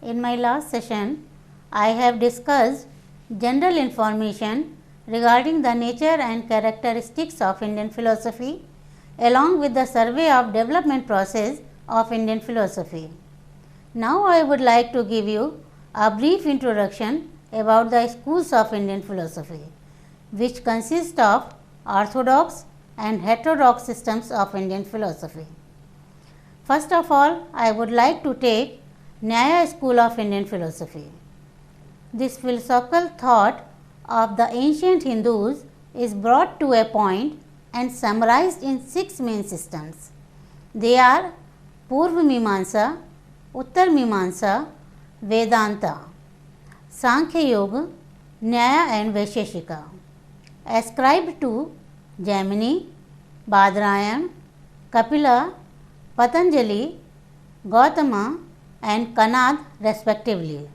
In my last session, I have discussed general information regarding the nature and characteristics of Indian philosophy along with the survey of development process of Indian philosophy. Now, I would like to give you a brief introduction about the schools of Indian philosophy, which consist of orthodox and heterodox systems of Indian philosophy. First of all, I would like to take Nyaya school of Indian philosophy. This philosophical thought of the ancient Hindus is brought to a point and summarized in 6 main systems. They are Purva Mimamsa, Uttar Mimamsa, Vedanta, Sankhya Yoga, Nyaya and Vaisheshika, ascribed to Jaimini, Badarayana, Kapila, Patanjali, Gautama and Kanad respectively.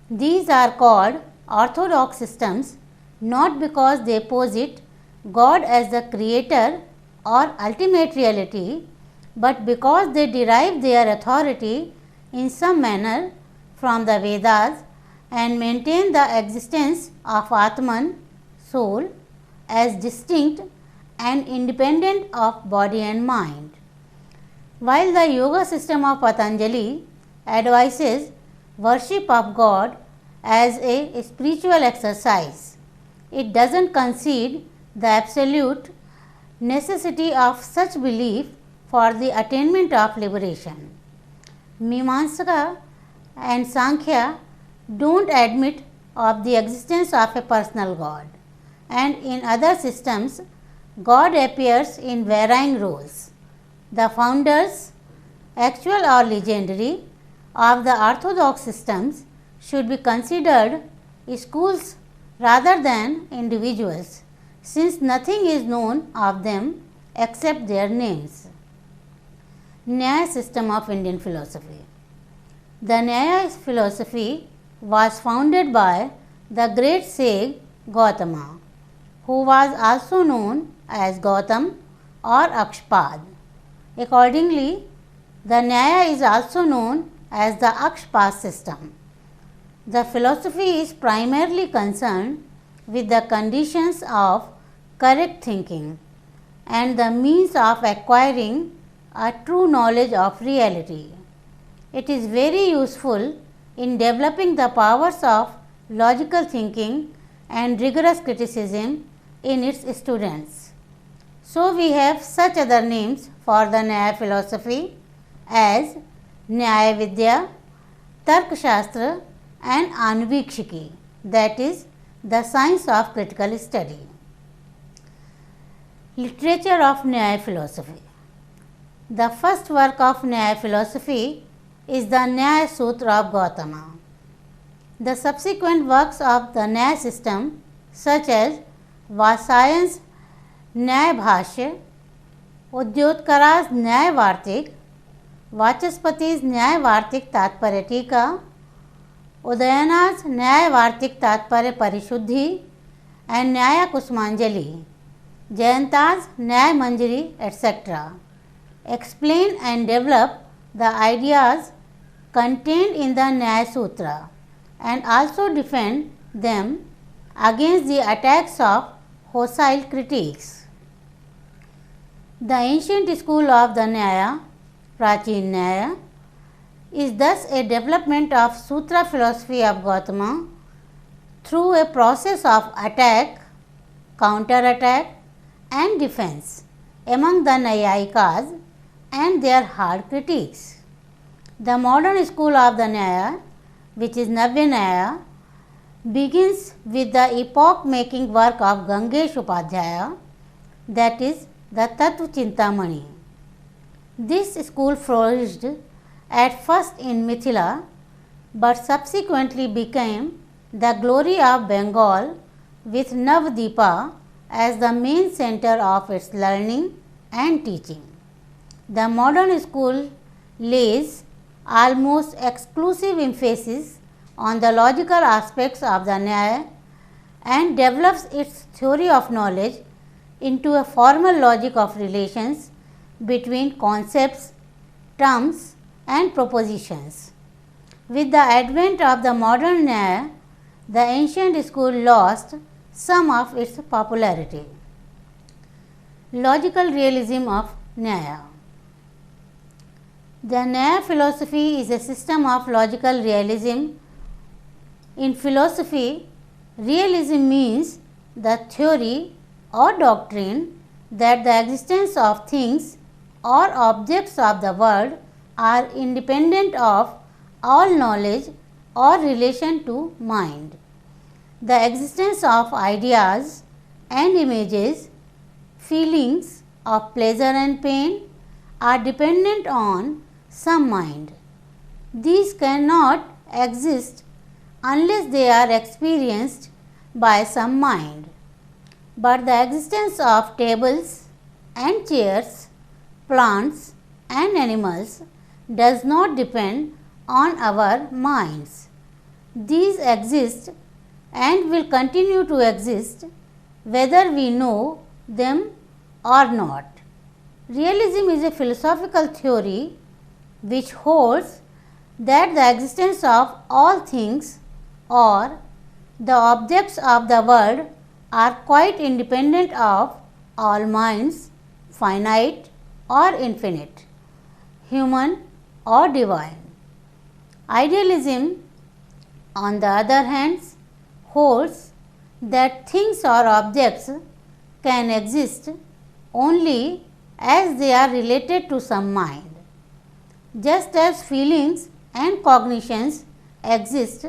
These are called orthodox systems not because they posit God as the creator or ultimate reality, but because they derive their authority in some manner from the Vedas and maintain the existence of Atman, soul, as distinct and independent of body and mind. While the yoga system of Patanjali advises worship of God as a spiritual exercise, it does not concede the absolute necessity of such belief for the attainment of liberation. Mimamsa and Sankhya do not admit of the existence of a personal God, and in other systems, God appears in varying roles. The founders, actual or legendary, of the orthodox systems should be considered schools rather than individuals, since nothing is known of them except their names. Nyaya system of Indian philosophy. The Nyaya philosophy was founded by the great sage Gautama, who was also known as Gautam or Akshpad. Accordingly, the Nyaya is also known as the Akshpad system. The philosophy is primarily concerned with the conditions of correct thinking and the means of acquiring a true knowledge of reality. It is very useful in developing the powers of logical thinking and rigorous criticism in its students. So, we have such other names for the Nyaya philosophy as Nyaya Vidya, Tark Shastra and Anvikshiki, that is the science of critical study. Literature of Nyaya philosophy. The first work of Nyaya philosophy is the Nyaya Sutra of Gautama. The subsequent works of the Nyaya system, such as Vasayan's Nyaya Bhashya, Udyotkara's Nyaya Vartik, Vachaspati's Nyaya Vartik Tatparya Tika, Udayana's Nyaya Vartik Tatparya Parishuddhi and Nyaya Kusmanjali, Jayanta's Nyaya Manjari, etc. explain and develop the ideas contained in the Nyaya Sutra and also defend them against the attacks of hostile critics. The ancient school of the Nyaya, Prachin Nyaya, is thus a development of Sutra philosophy of Gautama through a process of attack, counter-attack and defense among the Nyayikas and their hard critics. The modern school of the Nyaya, which is Navya Nyaya, begins with the epoch-making work of Gangesh Upadhyaya, that is the Tattva Chintamani. This school flourished at first in Mithila, but subsequently became the glory of Bengal with Navadipa as the main center of its learning and teaching. The modern school lays almost exclusive emphasis on the logical aspects of the Nyaya and develops its theory of knowledge into a formal logic of relations between concepts, terms and propositions. With the advent of the modern Nyaya, the ancient school lost some of its popularity. Logical realism of Nyaya. The Nyaya philosophy is a system of logical realism. In philosophy, realism means the theory or doctrine that the existence of things or objects of the world are independent of all knowledge or relation to mind. The existence of ideas and images, feelings of pleasure and pain are dependent on some mind. These cannot exist unless they are experienced by some mind. But the existence of tables and chairs, plants and animals does not depend on our minds. These exist and will continue to exist whether we know them or not. Realism is a philosophical theory which holds that the existence of all things or the objects of the world are quite independent of all minds, finite or infinite, human or divine. Idealism, on the other hand, holds that things or objects can exist only as they are related to some mind. Just as feelings and cognitions exist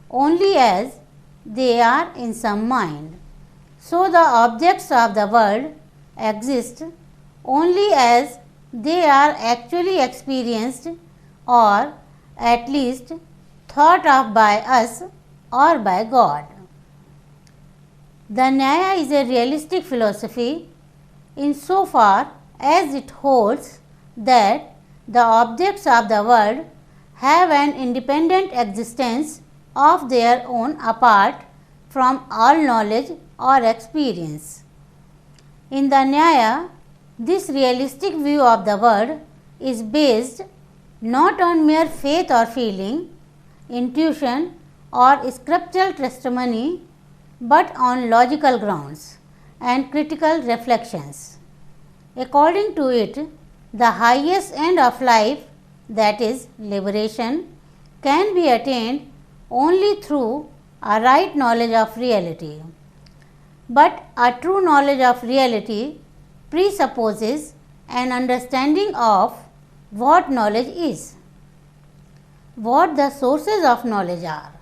only as they are in some mind, so the objects of the world exist only as they are actually experienced or at least thought of by us or by God. The Nyaya is a realistic philosophy insofar as it holds that the objects of the world have an independent existence of their own apart from all knowledge or experience. In the Nyaya, this realistic view of the world is based not on mere faith or feeling, intuition or scriptural testimony, but on logical grounds and critical reflections. According to it, the highest end of life, that is liberation, can be attained only through a right knowledge of reality. But a true knowledge of reality presupposes an understanding of what knowledge is, what the sources of knowledge are,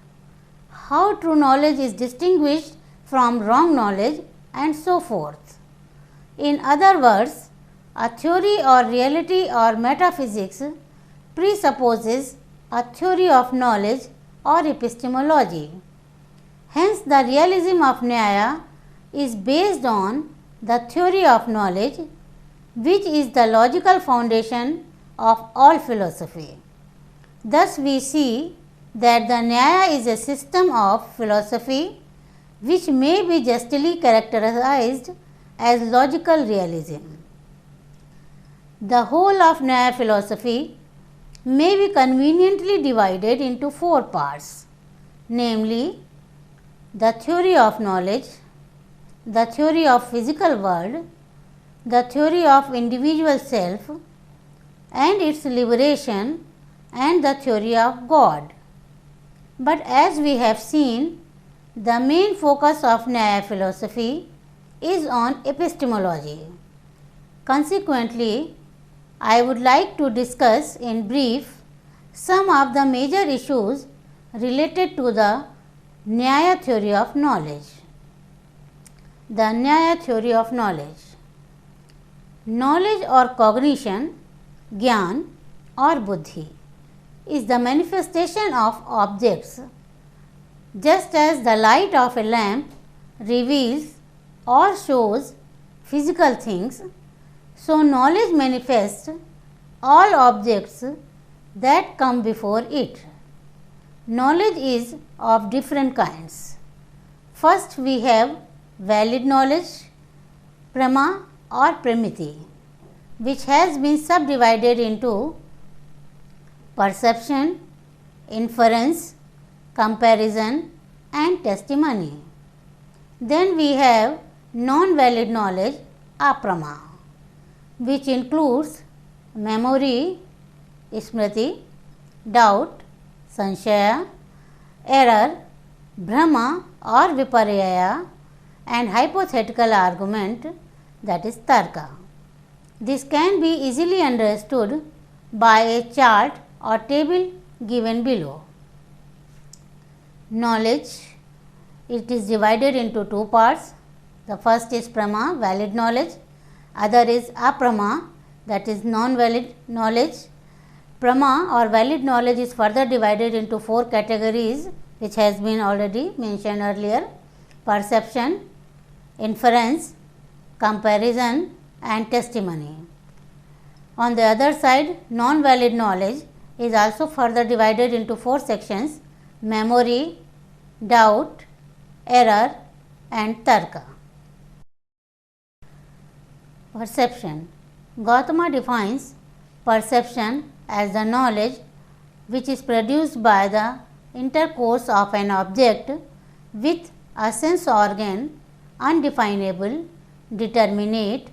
how true knowledge is distinguished from wrong knowledge, and so forth. In other words, a theory or reality or metaphysics presupposes a theory of knowledge or epistemology. Hence, the realism of Nyaya is based on the theory of knowledge, which is the logical foundation of all philosophy. Thus, we see that the Nyaya is a system of philosophy which may be justly characterized as logical realism. The whole of Nyaya philosophy may be conveniently divided into four parts, namely the theory of knowledge, the theory of physical world, the theory of individual self and its liberation, and the theory of God. But as we have seen, the main focus of Nyaya philosophy is on epistemology. Consequently, I would like to discuss in brief some of the major issues related to the Nyaya theory of knowledge. The Nyaya theory of knowledge. Knowledge or cognition, Gyan or Buddhi, is the manifestation of objects. Just as the light of a lamp reveals or shows physical things, so knowledge manifests all objects that come before it. Knowledge is of different kinds. First, we have valid knowledge, Prama or Pramiti, which has been subdivided into perception, inference, comparison and testimony. Then we have non-valid knowledge, Aprama, which includes memory, smriti, doubt, Sankhya, error, Brahma or Viparyaya and hypothetical argument, that is Tarka. This can be easily understood by a chart or table given below. Knowledge, it is divided into two parts. The first is Prama, valid knowledge, other is Aprama, that is non-valid knowledge. Prama or valid knowledge is further divided into four categories, which has been already mentioned earlier: perception, inference, comparison and testimony. On the other side, non-valid knowledge is also further divided into four sections: memory, doubt, error and tarka. Perception. Gautama defines perception as the knowledge which is produced by the intercourse of an object with a sense organ, undefinable, determinate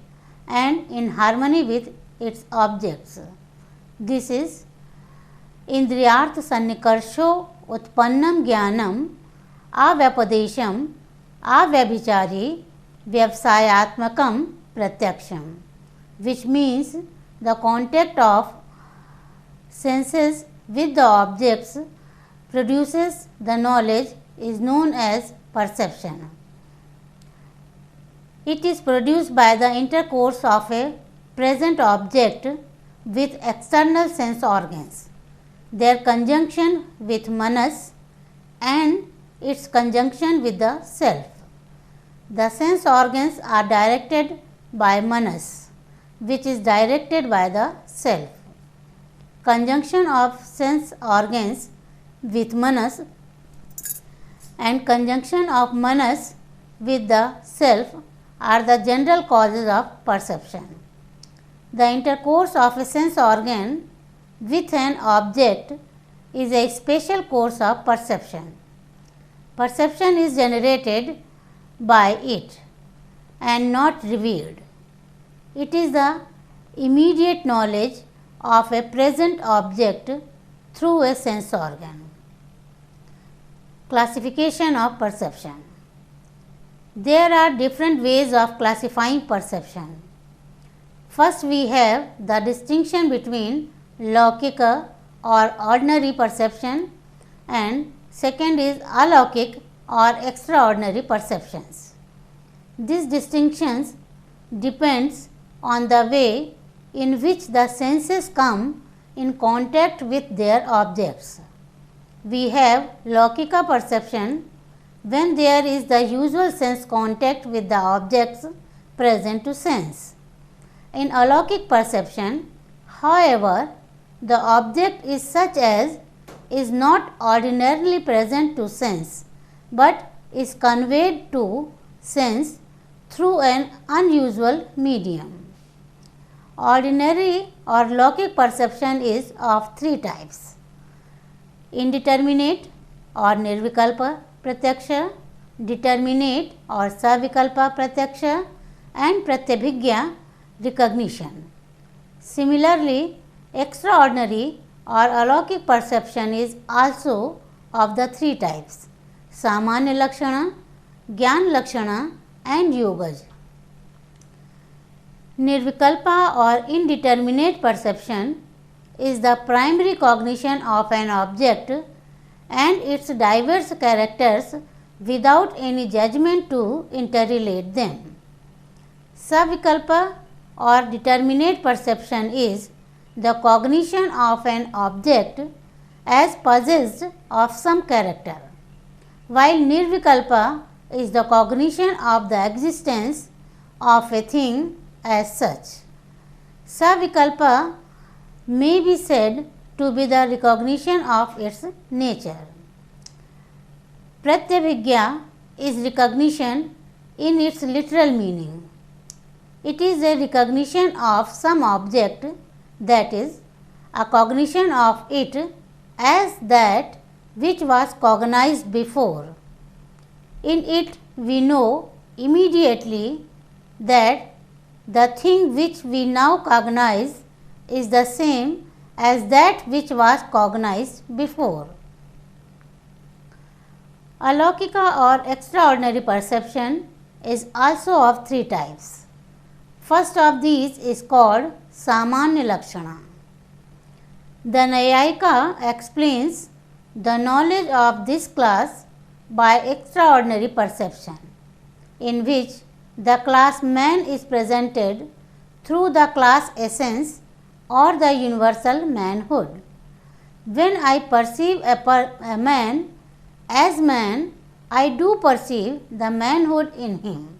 and in harmony with its objects. This is Indriyarth Sannikarsho Utpannam Jnanam Avyapadesham Avyabhichari Vyavsayatmakam Pratyaksham, which means the contact of senses with the objects produces the knowledge is known as perception. It is produced by the intercourse of a present object with external sense organs, their conjunction with manas and its conjunction with the self. The sense organs are directed by manas, which is directed by the self. Conjunction of sense organs with manas and conjunction of manas with the self are the general causes of perception. The intercourse of a sense organ with an object is a special course of perception. Perception is generated by it and not revealed. It is the immediate knowledge of a present object through a sense organ. Classification of perception. There are different ways of classifying perception. First, we have the distinction between Laukika or ordinary perception and second is Alaukik or extraordinary perceptions. These distinctions depends on the way in which the senses come in contact with their objects. We have Laukika perception when there is the usual sense contact with the objects present to sense. In Alaukik perception, however, the object is such as is not ordinarily present to sense, but is conveyed to sense through an unusual medium. Ordinary or Laukik perception is of three types: indeterminate or Nirvikalpa Pratyaksha, determinate or Savikalpa Pratyaksha and Pratyabhigya recognition. Similarly, extraordinary or Alaukik perception is also of the three types: Samanya Lakshana, Gyan Lakshana and Yogaj. Nirvikalpa or indeterminate perception is the primary cognition of an object and its diverse characters without any judgment to interrelate them. Savikalpa or determinate perception is the cognition of an object as possessed of some character, while Nirvikalpa is the cognition of the existence of a thing as such. Savikalpa may be said to be the recognition of its nature. Pratyabhigya is recognition in its literal meaning. It is a recognition of some object, that is, a cognition of it as that which was cognized before. In it we know immediately that the thing which we now cognize is the same as that which was cognized before. Alaukika or extraordinary perception is also of three types. First of these is called Samanya Lakshana. The Nyaya explains the knowledge of this class by extraordinary perception, in which the class man is presented through the class essence or the universal manhood. When I perceive a man as man, I do perceive the manhood in him.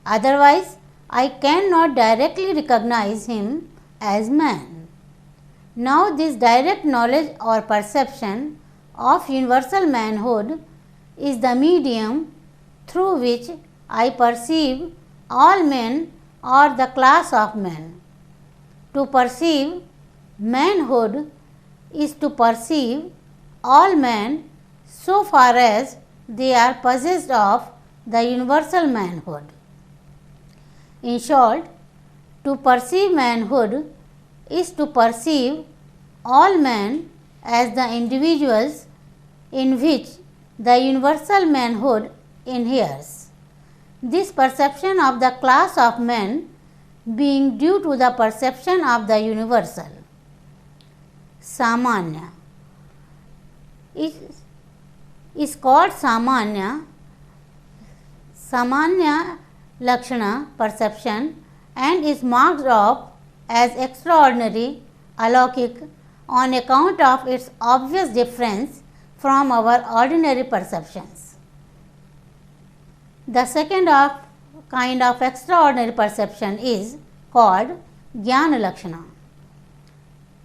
Otherwise, I cannot directly recognize him as man. Now, this direct knowledge or perception of universal manhood is the medium through which I perceive all men or the class of men. To perceive manhood is to perceive all men so far as they are possessed of the universal manhood. In short, to perceive manhood is to perceive all men as the individuals in which the universal manhood inheres. This perception of the class of men being due to the perception of the universal. Samanya is called Samanya Lakshana perception and is marked off as extraordinary alaukic on account of its obvious difference from our ordinary perceptions. The second kind of extraordinary perception is called Jnana Lakshana.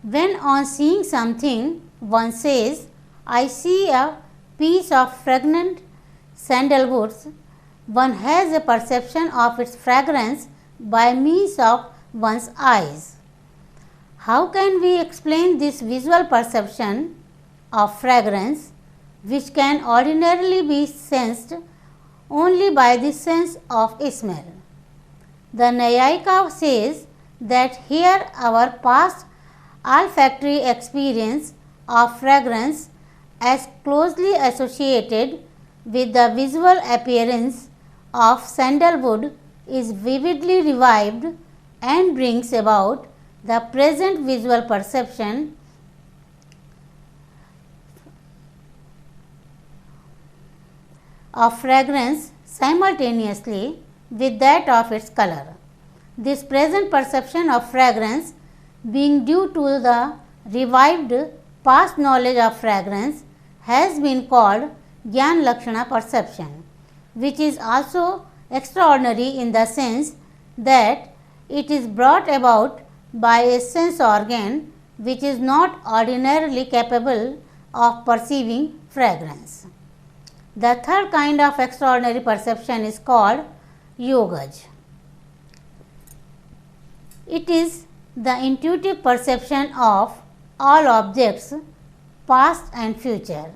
When on seeing something one says, I see a piece of fragrant sandalwoods, one has a perception of its fragrance by means of one's eyes. How can we explain this visual perception of fragrance, which can ordinarily be sensed only by the sense of smell? The Nyaya says that here our past olfactory experience of fragrance as closely associated with the visual appearance of sandalwood is vividly revived and brings about the present visual perception of fragrance simultaneously with that of its color. This present perception of fragrance being due to the revived past knowledge of fragrance has been called Jnana Lakshana perception, which is also extraordinary in the sense that it is brought about by a sense organ which is not ordinarily capable of perceiving fragrance. The third kind of extraordinary perception is called Yogaj. It is the intuitive perception of all objects, past and future,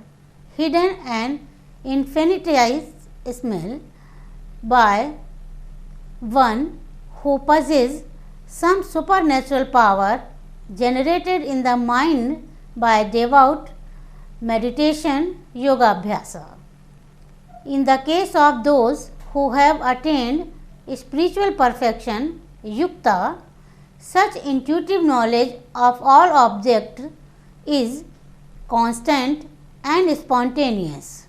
hidden and infinitesimal by one who possesses some supernatural power generated in the mind by devout meditation yoga abhyasa. In the case of those who have attained spiritual perfection yukta, such intuitive knowledge of all objects is constant and spontaneous.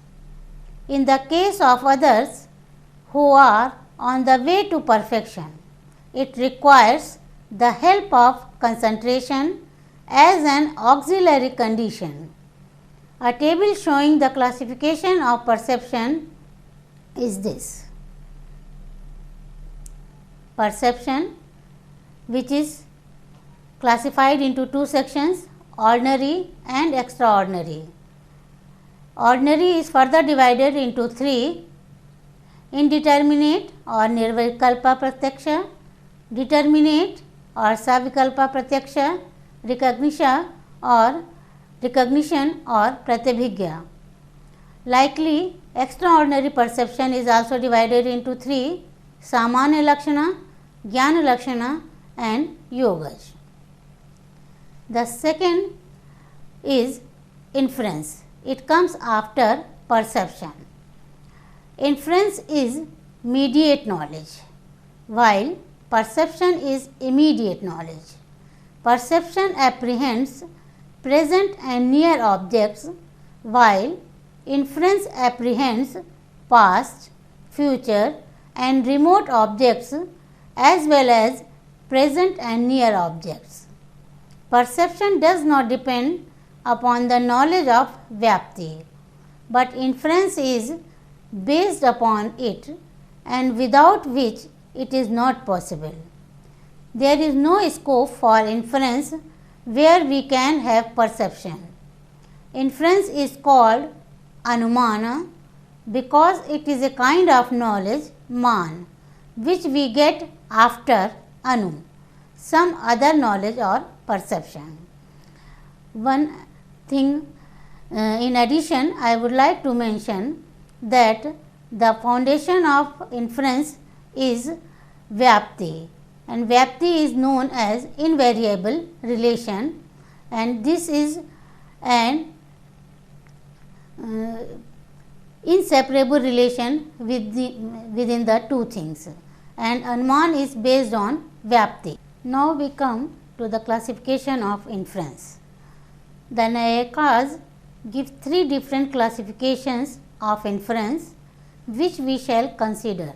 In the case of others who are on the way to perfection, it requires the help of concentration as an auxiliary condition. A table showing the classification of perception is this. Perception, which is classified into two sections, ordinary and extraordinary. Ordinary is further divided into three: indeterminate or nirvikalpa pratyaksha, determinate or savikalpa pratyaksha, recognition or recognition or pratyabhigya. Likely, extraordinary perception is also divided into three: samanya lakshana, jnana lakshana and yogas. The second is inference. It comes after perception. Inference is mediate knowledge, while perception is immediate knowledge. Perception apprehends present and near objects, while inference apprehends past, future and remote objects as well as present and near objects. Perception does not depend upon the knowledge of Vyapti, but inference is based upon it, and without which it is not possible. There is no scope for inference where we can have perception. Inference is called anumana because it is a kind of knowledge, man, which we get after anu, some other knowledge or perception. One thing in addition, I would like to mention that the foundation of inference is Vyapti, and Vyapti is known as invariable relation, and this is an inseparable relation within the two things, and Anuman is based on Vyapti. Now we come to the classification of inference. The Nyayikas give three different classifications of inference, which we shall consider.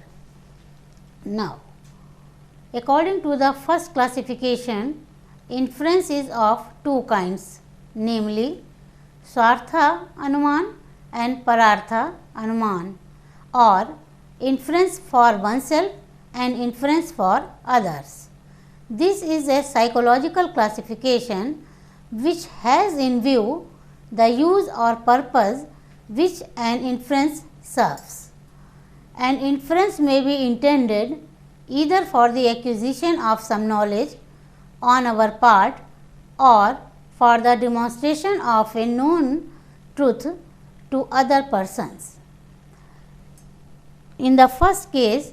Now, according to the first classification, inference is of two kinds, namely Swartha Anuman and Padartha Anuman, or inference for oneself and inference for others. This is a psychological classification which has in view the use or purpose which an inference serves. An inference may be intended either for the acquisition of some knowledge on our part or for the demonstration of a known truth to other persons. In the first case,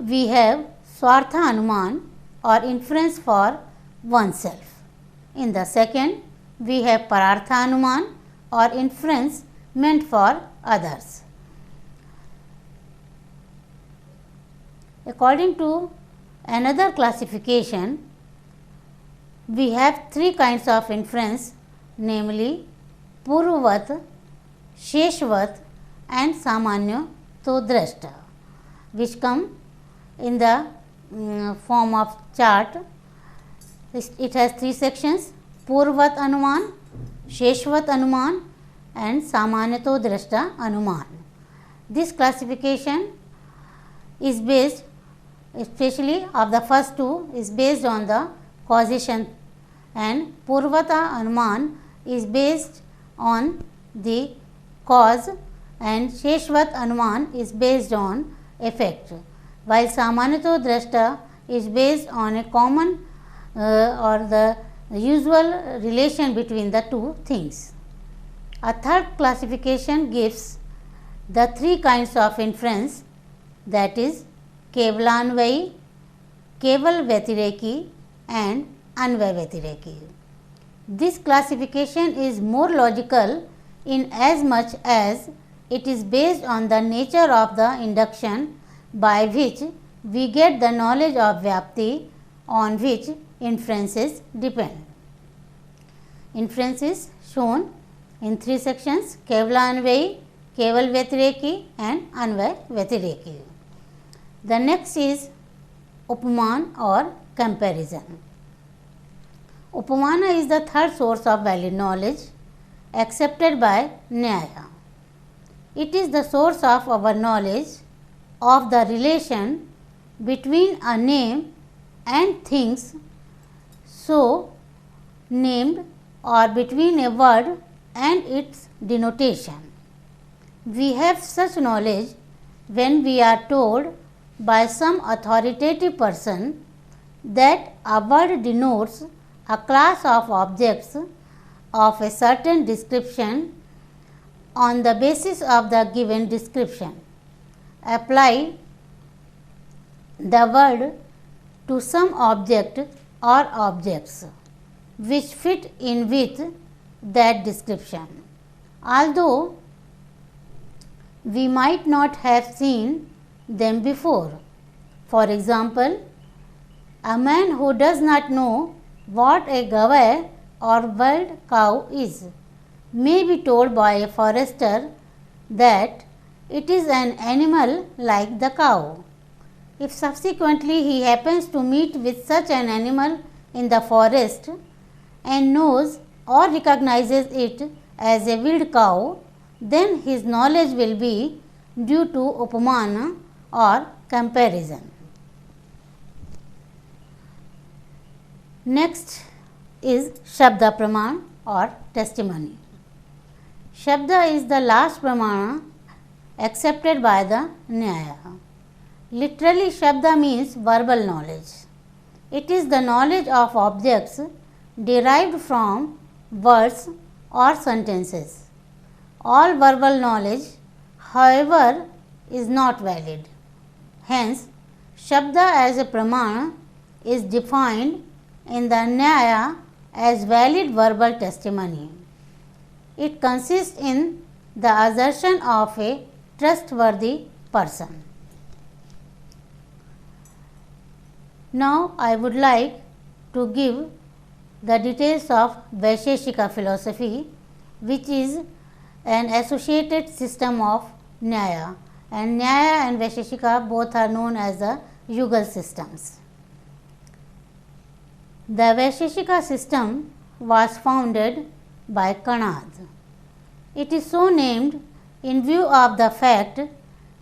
we have Swartha Anuman or inference for oneself. In the second, we have Padartha Anuman or inference meant for others. According to another classification, we have three kinds of inference, namely Purvat, Sheshvat and Samanya Todrashta, which come in the form of chart. It has three sections: Purvat Anuman, Sheshvat Anuman and Samanyato Drashta Anuman. This classification is based, especially of the first two, is based on the causation, and Purvata Anuman is based on the cause and Sheshvat Anuman is based on effect, while Samanyato Drashta is based on a common or the usual relation between the two things. A third classification gives the three kinds of inference, that is Kevalanvayi, Keval Vyatireki and Anvay Vyatireki. This classification is more logical in as much as it is based on the nature of the induction by which we get the knowledge of Vyapti on which inferences depend. Inference is shown in three sections: Kevalanvayi, Keval Vyatireki and Anvay Vyatireki. The next is Upaman or comparison. Upamana is the third source of valid knowledge accepted by Nyaya. It is the source of our knowledge of the relation between a name and things so named or between a word and its denotation. We have such knowledge when we are told by some authoritative person that a word denotes a class of objects of a certain description on the basis of the given description. Apply the word to some object or objects which fit in with that description, although we might not have seen them before. For example, a man who does not know what a gavai or wild cow is may be told by a forester that it is an animal like the cow. If subsequently he happens to meet with such an animal in the forest and knows or recognizes it as a wild cow, then his knowledge will be due to upamana or comparison. Next is Shabda Praman or testimony. Shabda is the last pramana accepted by the Nyaya. Literally, Shabda means verbal knowledge. It is the knowledge of objects derived from words or sentences. All verbal knowledge, however, is not valid. Hence, Shabda as a pramana is defined in the Nyaya as valid verbal testimony. It consists in the assertion of a trustworthy person. Now, I would like to give the details of Vaisheshika philosophy, which is an associated system of Nyaya, and Nyaya and Vaisheshika both are known as the Yugal systems. The Vaisheshika system was founded by Kanad. It is so named in view of the fact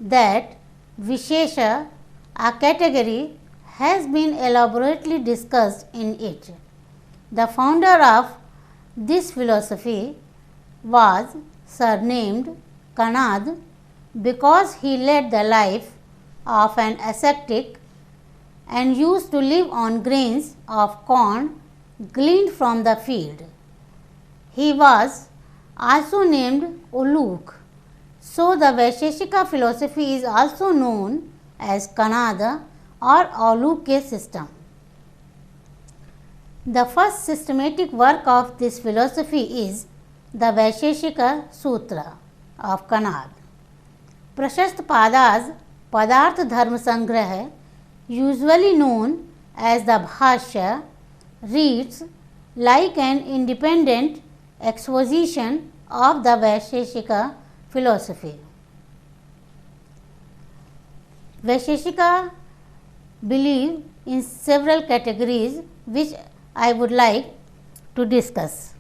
that Vishesha, a category, has been elaborately discussed in it. The founder of this philosophy was surnamed Kanad because he led the life of an ascetic and used to live on grains of corn gleaned from the field. He was also named Uluk. So, the Vaisheshika philosophy is also known as Kanada or Aulukya system. The first systematic work of this philosophy is the Vaisheshika Sutra of Kanad. Prashast Padas Padartha Dharma Sangrah, usually known as the Bhashya, reads like an independent exposition of the Vaisheshika philosophy. Vaisheshika believe in several categories which I would like to discuss.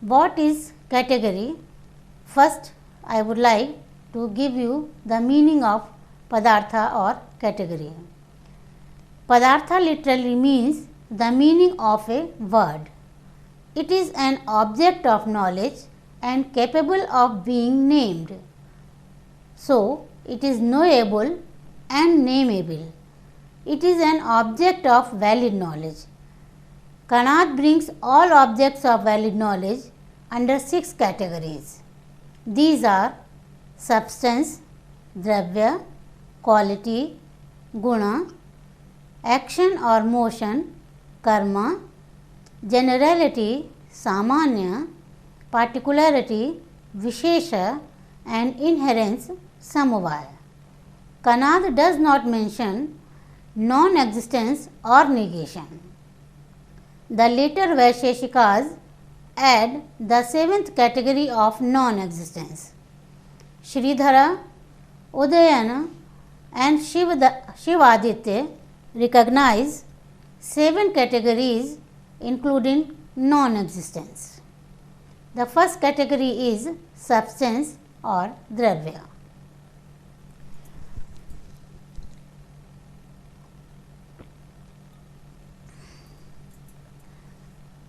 What is category? First, I would like to give you the meaning of Padartha or category. Padartha literally means the meaning of a word. It is an object of knowledge and capable of being named. So, it is knowable and nameable. It is an object of valid knowledge. Kanad brings all objects of valid knowledge under 6 categories. These are substance, dravya, quality, guna, action or motion, karma, generality, samanya, particularity, vishesha, and inherence, samavaya. Kanad does not mention non-existence or negation. The later Vaisheshikas add the 7th category of non-existence. Sridhara, Udayana and Shivaditya recognize 7 categories including non-existence. The first category is substance or dravya.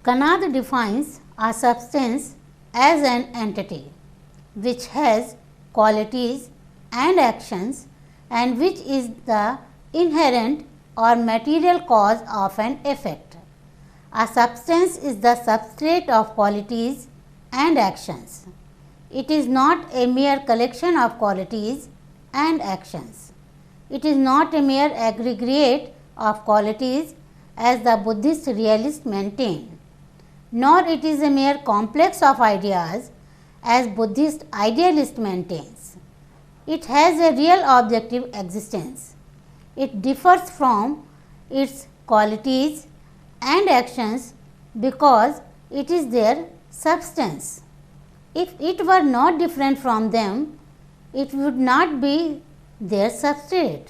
Kanad defines a substance as an entity which has qualities and actions and which is the inherent or material cause of an effect. A substance is the substrate of qualities and actions. It is not a mere collection of qualities and actions. It is not a mere aggregate of qualities as the Buddhist realists maintain, nor it is a mere complex of ideas as Buddhist idealist maintains. It has a real objective existence. It differs from its qualities and actions because it is their substance. If it were not different from them, it would not be their substrate.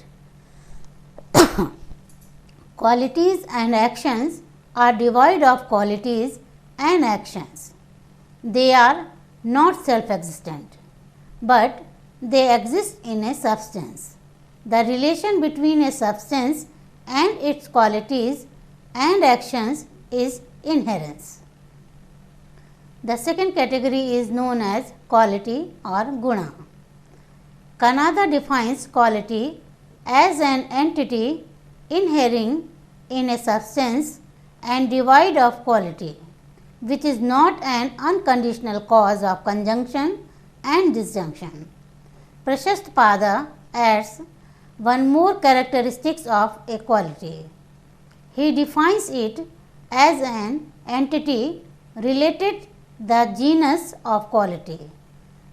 Qualities and actions are devoid of qualities and actions. They are not self-existent, but they exist in a substance. The relation between a substance and its qualities and actions is inherence. The second category is known as quality or guna. Kannada defines quality as an entity inhering in a substance and devoid of quality, which is not an unconditional cause of conjunction and disjunction. Prashastpada adds one more characteristics of a quality. He defines it as an entity related the genus of quality,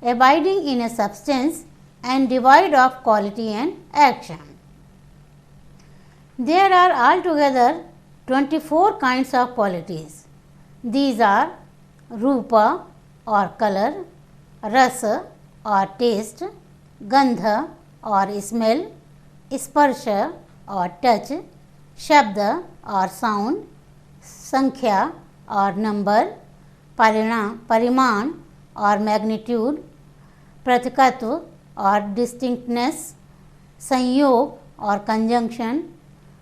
abiding in a substance and devoid of quality and action. There are altogether 24 kinds of qualities. These are rupa or color, rasa or taste, gandha or smell, sparsha or touch, shabda or sound, sankhya or number, pariman or magnitude, pratikatva or distinctness, sanyog or conjunction,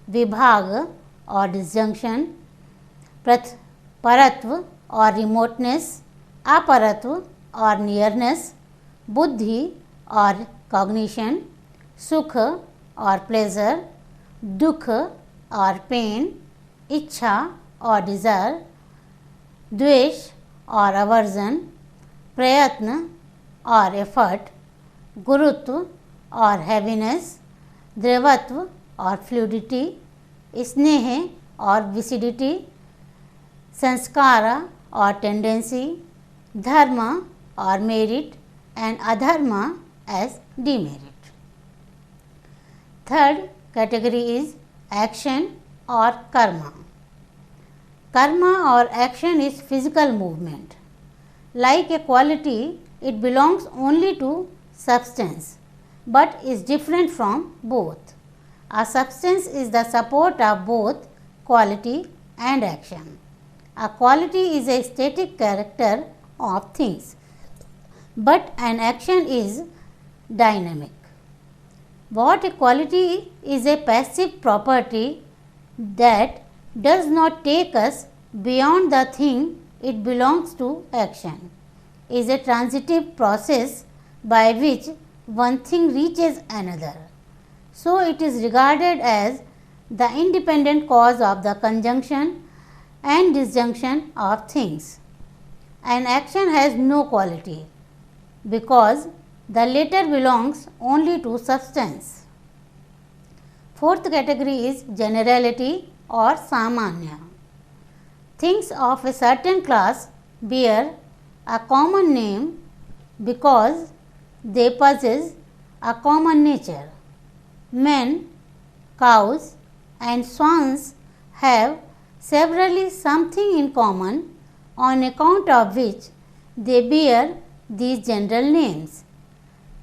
vibhaga or disjunction, paratva or remoteness, aparatva or nearness, buddhi or cognition, sukha or pleasure, dukha or pain, ichha or desire, dvesh or aversion, prayatna or effort, gurutva or heaviness, dravatva or fluidity, sneha or viscidity, sanskara or tendency, dharma or merit and adharma as demerit. Third category is action or karma. Karma or action is physical movement. Like a quality, it belongs only to substance, but is different from both. A substance is the support of both quality and action. A quality is a static character of things, but an action is dynamic. What a quality is a passive property that does not take us beyond the thing it belongs to action, is a transitive process by which one thing reaches another. So, it is regarded as the independent cause of the conjunction and disjunction of things. An action has no quality because the latter belongs only to substance. Fourth category is generality or samanya. Things of a certain class bear a common name because they possess a common nature. Men, cows and swans have severally something in common on account of which they bear these general names.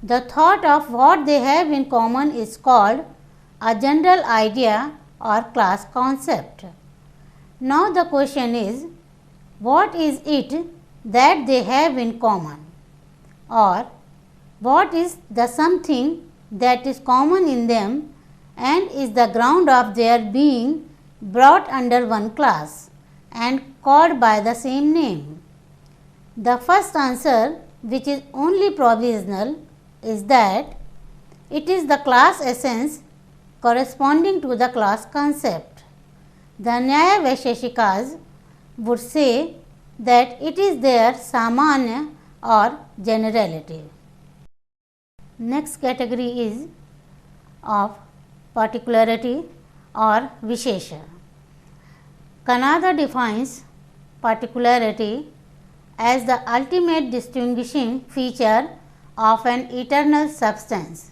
The thought of what they have in common is called a general idea or class concept. Now the question is, what is it that they have in common, or what is the something that is common in them and is the ground of their being brought under one class and called by the same name? The first answer, which is only provisional, is that it is the class essence corresponding to the class concept. The Nyaya Vaisheshikas would say that it is their samanya or generality. Next category is of particularity or vishesha. Kannada defines particularity as the ultimate distinguishing feature of an eternal substance,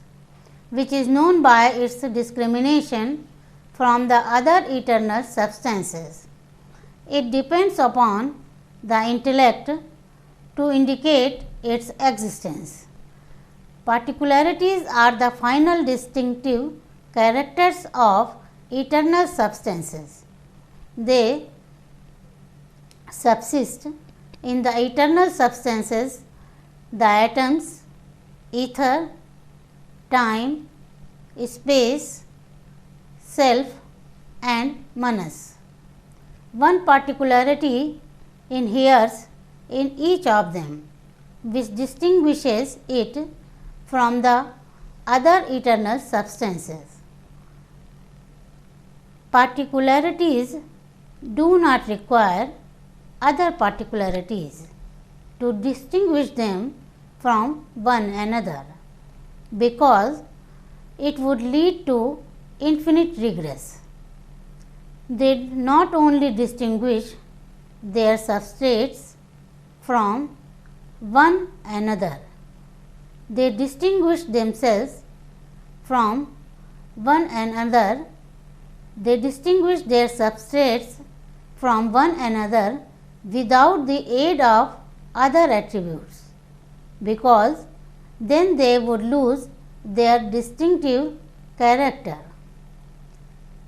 which is known by its discrimination from the other eternal substances. It depends upon the intellect to indicate its existence. Particularities are the final distinctive characters of eternal substances. They subsist in the eternal substances, the atoms, ether, time, space, self and manas. One particularity inheres in each of them, which distinguishes it from the other eternal substances. Particularities do not require other particularities to distinguish them from one another, because it would lead to infinite regress. They not only distinguish their substrates from one another, they distinguish themselves from one another. They distinguish their substrates from one another without the aid of other attributes, because then they would lose their distinctive character.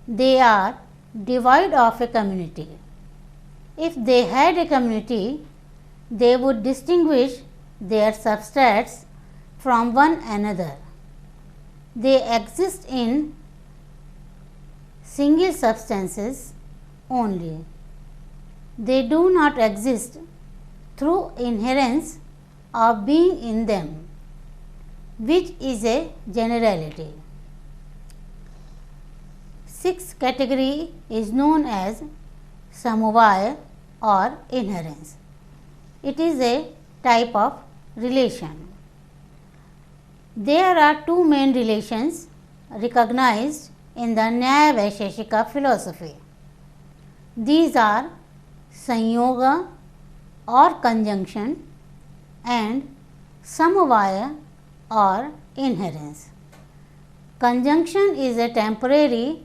They are devoid of a community. If they had a community, they would distinguish their substrates from one another. They exist in single substances only. They do not exist through inherence of being in them, which is a generality. Sixth category is known as samavaya or inherence. It is a type of relation. There are two main relations recognized in the Nyaya Vaisheshika philosophy. These are sanyoga or conjunction and samavaya or inherence. Conjunction is a temporary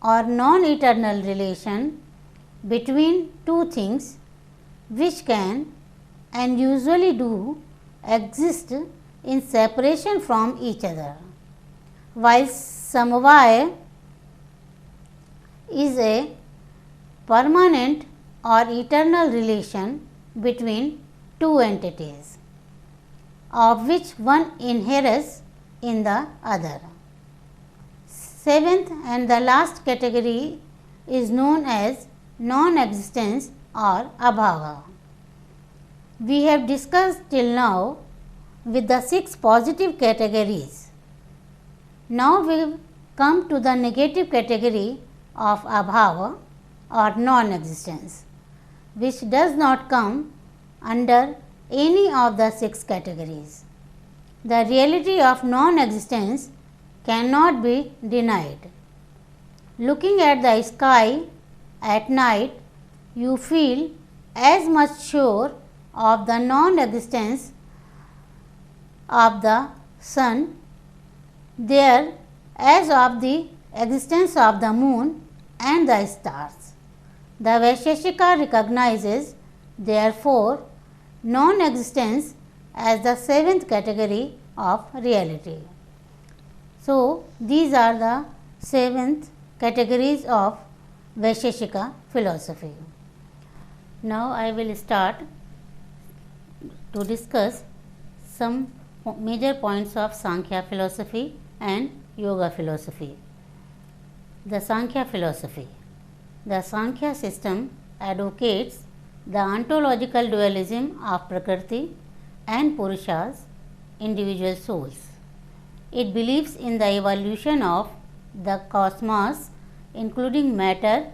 or non-eternal relation between two things which can and usually do exist in separation from each other, while samavaya is a permanent or eternal relation between two entities, of which one inheres in the other. Seventh and the last category is known as non-existence or abhava. We have discussed till now with the 6 positive categories. Now we come to the negative category of abhava or non-existence, which does not come under any of the 6 categories. The reality of non-existence cannot be denied. Looking at the sky at night, you feel as much sure of the non-existence of the sun there as of the existence of the moon and the stars. The Vaisheshika recognizes therefore non-existence as the 7th category of reality. So, these are the 7th categories of Vaisheshika philosophy. Now, I will start to discuss some major points of Sankhya philosophy and Yoga philosophy. The Sankhya philosophy. The Sankhya system advocates the ontological dualism of Prakriti and Purusha's individual souls. It believes in the evolution of the cosmos, including matter,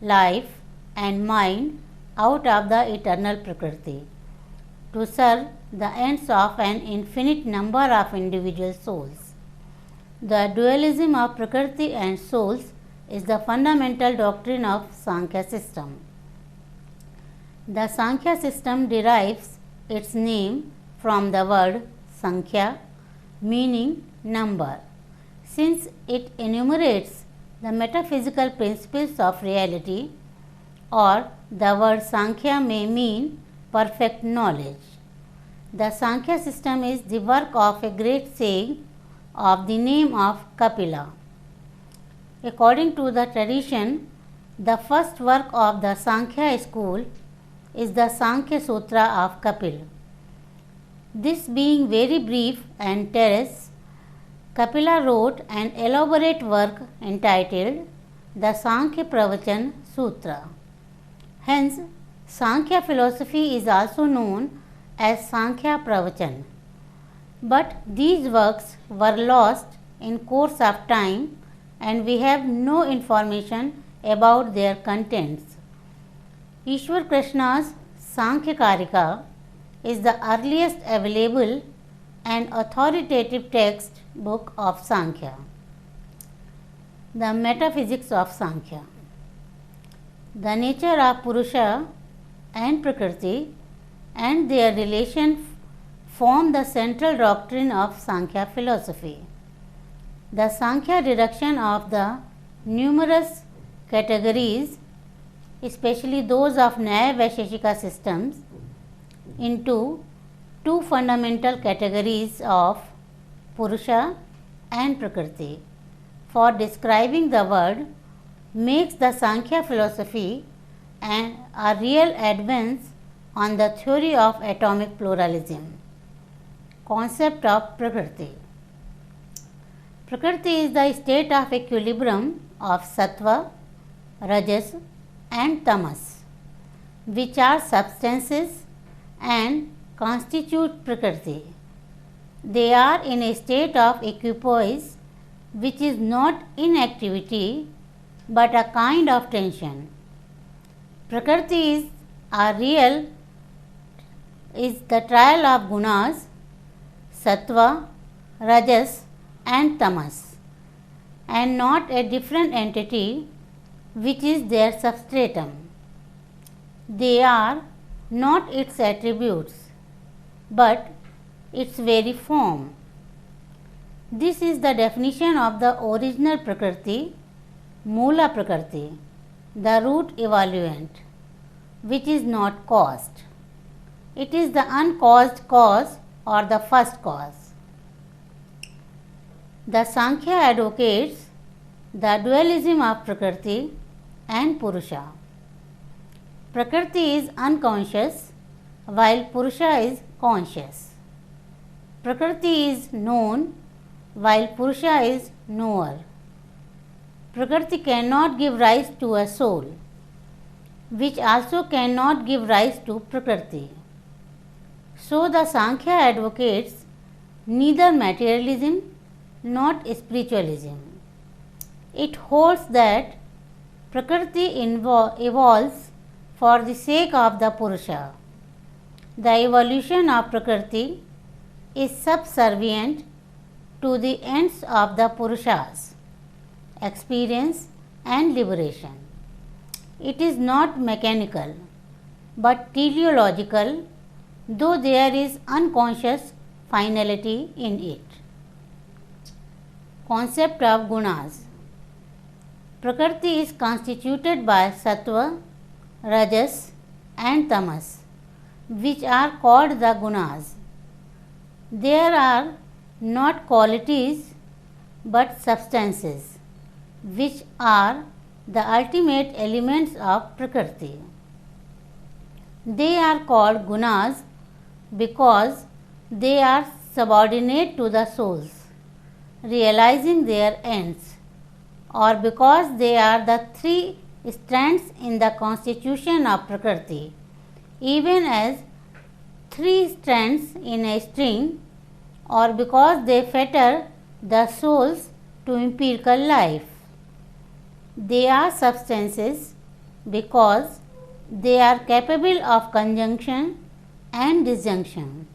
life and mind, out of the eternal Prakriti to serve the ends of an infinite number of individual souls. The dualism of Prakriti and souls is the fundamental doctrine of Sankhya system. The Sankhya system derives its name from the word Sankhya, meaning number, since it enumerates the metaphysical principles of reality, or the word Sankhya may mean perfect knowledge. The Sankhya system is the work of a great sage of the name of Kapila. According to the tradition, the first work of the Sankhya school is the Sankhya Sutra of Kapil. This being very brief and terse, Kapila wrote an elaborate work entitled the Sankhya Pravachan Sutra. Hence, Sankhya philosophy is also known as Sankhya Pravachan. But these works were lost in course of time and we have no information about their contents. Ishwar Krishna's Sankhya Karika is the earliest available and authoritative text book of Sankhya. The metaphysics of Sankhya. The nature of Purusha and Prakriti and their relation form the central doctrine of Sankhya philosophy. The Sankhya reduction of the numerous categories, especially those of Nyaya Vaisheshika systems, into two fundamental categories of Purusha and Prakriti for describing the world makes the Sankhya philosophy a real advance on the theory of atomic pluralism. Concept of Prakriti. Prakriti is the state of equilibrium of Sattva, Rajas and Tamas, which are substances and constitute Prakriti. They are in a state of equipoise, which is not inactivity but a kind of tension. Prakriti is the trial of gunas, Sattva, Rajas and Tamas, and not a different entity which is their substratum. They are not its attributes, but its very form. This is the definition of the original Prakriti, Mula Prakriti, the root evoluent, which is not caused. It is the uncaused cause or the first cause. The Sankhya advocates the dualism of Prakriti and Purusha. Prakriti is unconscious while Purusha is conscious. Prakriti is known while Purusha is knower. Prakriti cannot give rise to a soul, which also cannot give rise to Prakriti. So the Sankhya advocates neither materialism nor spiritualism. It holds that Prakriti evolves for the sake of the Purusha. The evolution of Prakriti is subservient to the ends of the Purushas, experience and liberation. It is not mechanical but teleological, though there is unconscious finality in it. Concept of gunas. Prakriti is constituted by Sattva, Rajas and Tamas, which are called the gunas. There are not qualities but substances, which are the ultimate elements of Prakriti. They are called gunas because they are subordinate to the souls, realizing their ends, or because they are the three strands in the constitution of Prakriti, even as three strands in a string, or because they fetter the souls to empirical life. They are substances because They are capable of conjunction and disjunction,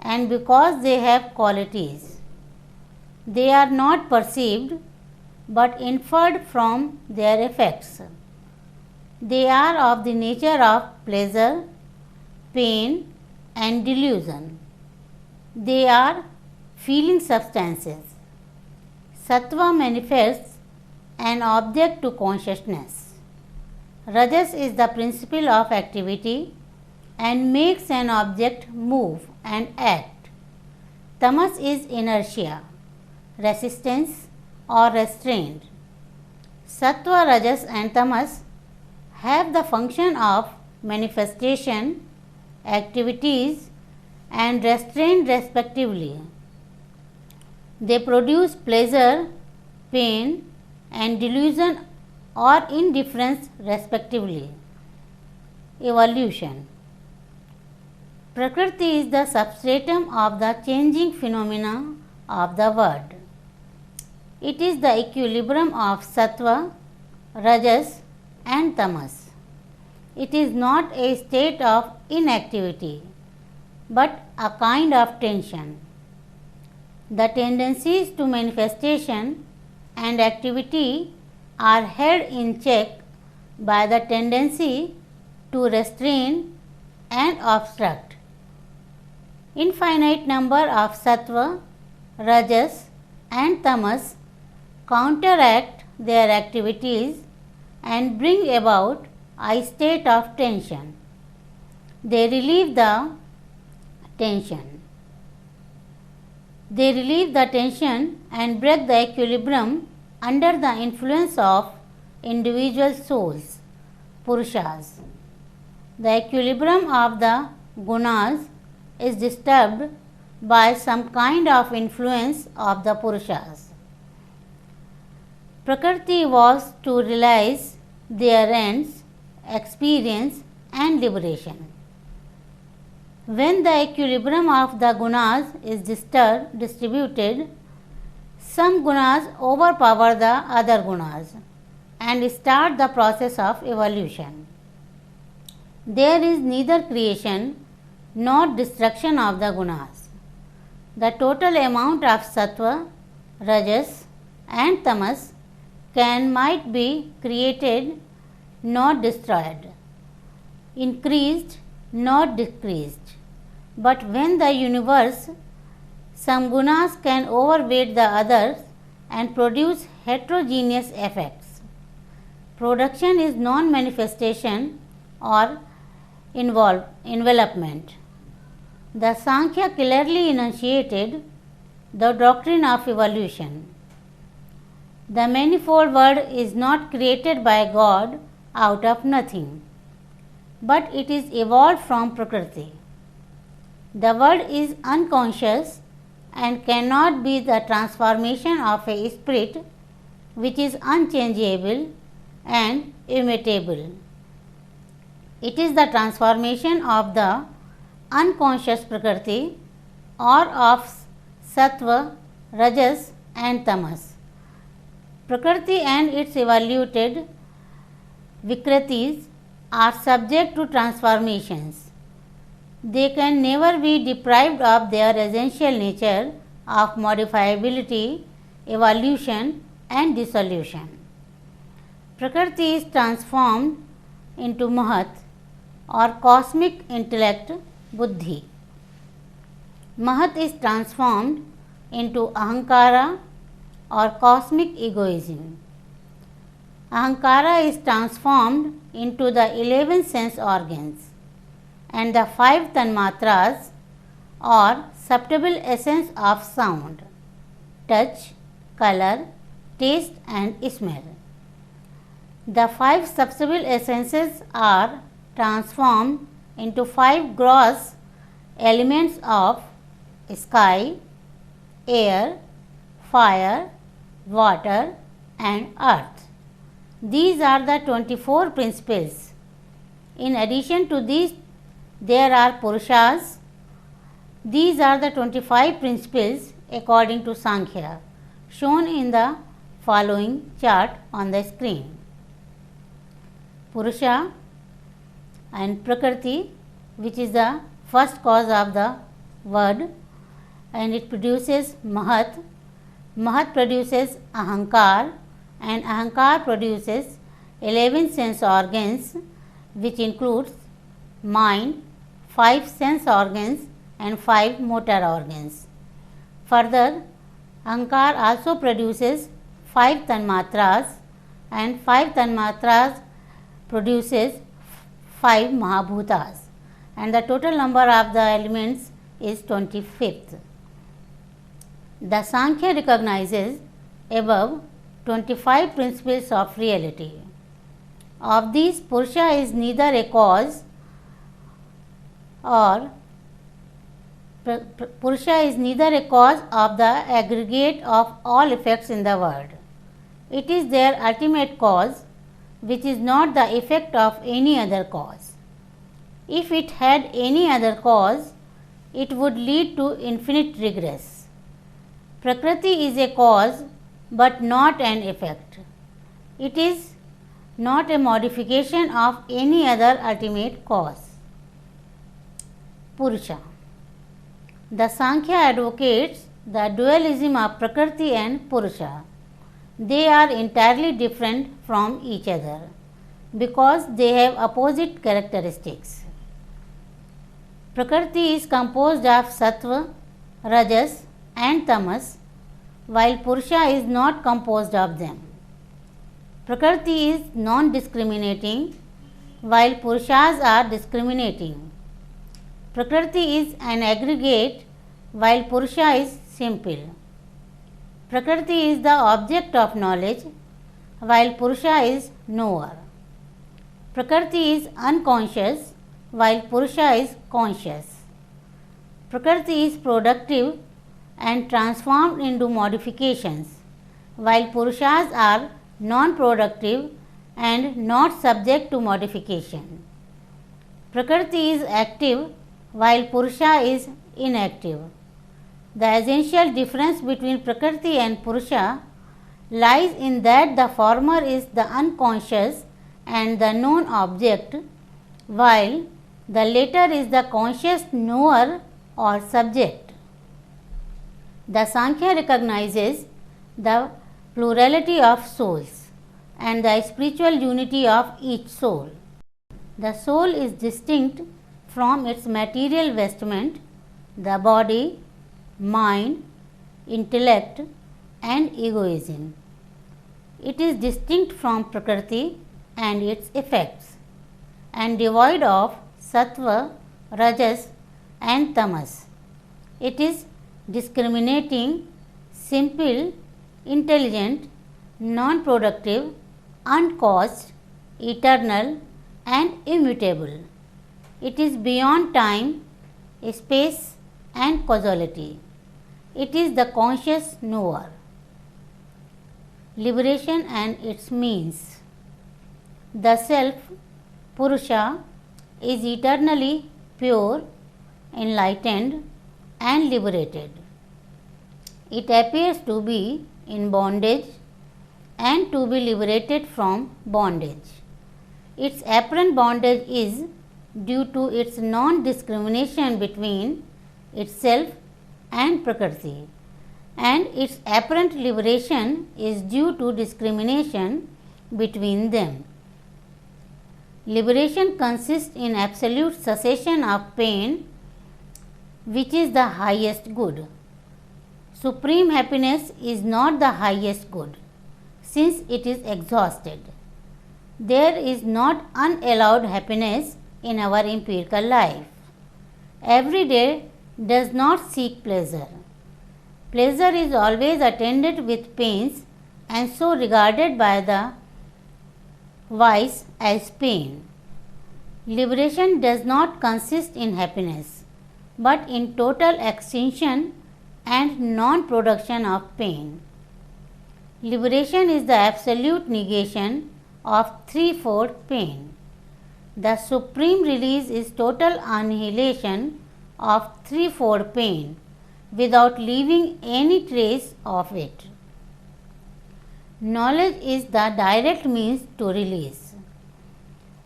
and because they have qualities, they are not perceived but inferred from their effects. They are of the nature of pleasure, pain, and delusion. They are feeling substances. Sattva manifests an object to consciousness. Rajas is the principle of activity and makes an object move and act. Tamas is inertia, resistance or restraint. Sattva, Rajas and Tamas have the function of manifestation, activities and restraint respectively. They produce pleasure, pain and delusion or indifference respectively. Evolution. Prakriti is the substratum of the changing phenomena of the world. It is the equilibrium of Sattva, Rajas and Tamas. It is not a state of inactivity, but a kind of tension. The tendencies to manifestation and activity are held in check by the tendency to restrain and obstruct. Infinite number of Sattva, Rajas and Tamas counteract their activities and bring about a state of tension. They relieve the tension. They relieve the tension and break the equilibrium under the influence of individual souls, Purushas. The equilibrium of the gunas is disturbed by some kind of influence of the Purushas. Prakriti was to realize their ends, experience and liberation. When the equilibrium of the gunas is distributed, some gunas overpower the other gunas and start the process of evolution. There is neither creation nor destruction of the gunas. The total amount of Sattva, Rajas and Tamas might be created not destroyed, increased not decreased. But when the universe, some gunas can overweight the others and produce heterogeneous effects. Production is non-manifestation or envelopment. The Sankhya clearly enunciated the doctrine of evolution. The manifold world is not created by God out of nothing, but it is evolved from Prakriti. The world is unconscious and cannot be the transformation of a spirit which is unchangeable and immutable. It is the transformation of the unconscious Prakriti or of Sattva, Rajas and Tamas. Prakriti and its evaluated Vikritis are subject to transformations. They can never be deprived of their essential nature of modifiability, evolution and dissolution. Prakriti is transformed into Mahat or cosmic intellect, Buddhi. Mahat is transformed into Ahankara or cosmic egoism. Ahankara is transformed into the 11 sense organs and the 5 tanmatras or subtle essence of sound, touch, color, taste and smell. The 5 subtle essences are transformed into 5 gross elements of sky, air, fire, water and earth. These are the 24 principles. In addition to these, there are Purushas. These are the 25 principles according to Sankhya, shown in the following chart on the screen. Purusha and Prakriti, which is the first cause of the word, and it produces Mahat. Mahat produces Ahankar, and Ahankar produces 11 sense organs, which includes mind, 5 sense organs and 5 motor organs. Further, Ahankar also produces 5 tanmatras, and 5 tanmatras produces 5 Mahabhutas, and the total number of the elements is 25th. The Sankhya recognizes above 25 principles of reality. Of these, Purusha is neither a cause or Purusha is neither a cause of the aggregate of all effects in the world. It is their ultimate cause, which is not the effect of any other cause. If it had any other cause, it would lead to infinite regress. Prakriti is a cause but not an effect. It is not a modification of any other ultimate cause. Purusha. The Sankhya advocates the dualism of Prakriti and Purusha. They are entirely different from each other because they have opposite characteristics. Prakriti is composed of Sattva, Rajas and Tamas, while Purusha is not composed of them. Prakriti is non-discriminating, while Purushas are discriminating. Prakriti is an aggregate, while Purusha is simple. Prakriti is the object of knowledge, while Purusha is knower. Prakriti is unconscious, while Purusha is conscious. Prakriti is productive and transformed into modifications, while Purushas are non-productive and not subject to modification. Prakriti is active, while Purusha is inactive. The essential difference between Prakriti and Purusha lies in that the former is the unconscious and the known object, while the latter is the conscious knower or subject. The Sankhya recognizes the plurality of souls and the spiritual unity of each soul. The soul is distinct from its material vestment, the body, mind, intellect and egoism. It is distinct from Prakriti and its effects, and devoid of Sattva, Rajas and Tamas. It is discriminating, simple, intelligent, non-productive, uncaused, eternal and immutable. It is beyond time, space and causality. It is the conscious knower. Liberation and its means. The self, Purusha, is eternally pure, enlightened and liberated. It appears to be in bondage and to be liberated from bondage. Its apparent bondage is due to its non-discrimination between itself and Prakriti, and its apparent liberation is due to discrimination between them. Liberation consists in absolute cessation of pain, which is the highest good. Supreme happiness is not the highest good, since it is exhausted. There is not unallowed happiness in our empirical life. Every day does not seek pleasure. Pleasure is always attended with pains and so regarded by the wise as pain. Liberation does not consist in happiness, but in total extinction and non-production of pain. Liberation is the absolute negation of threefold pain. The supreme release is total annihilation of threefold pain without leaving any trace of it. Knowledge is the direct means to release.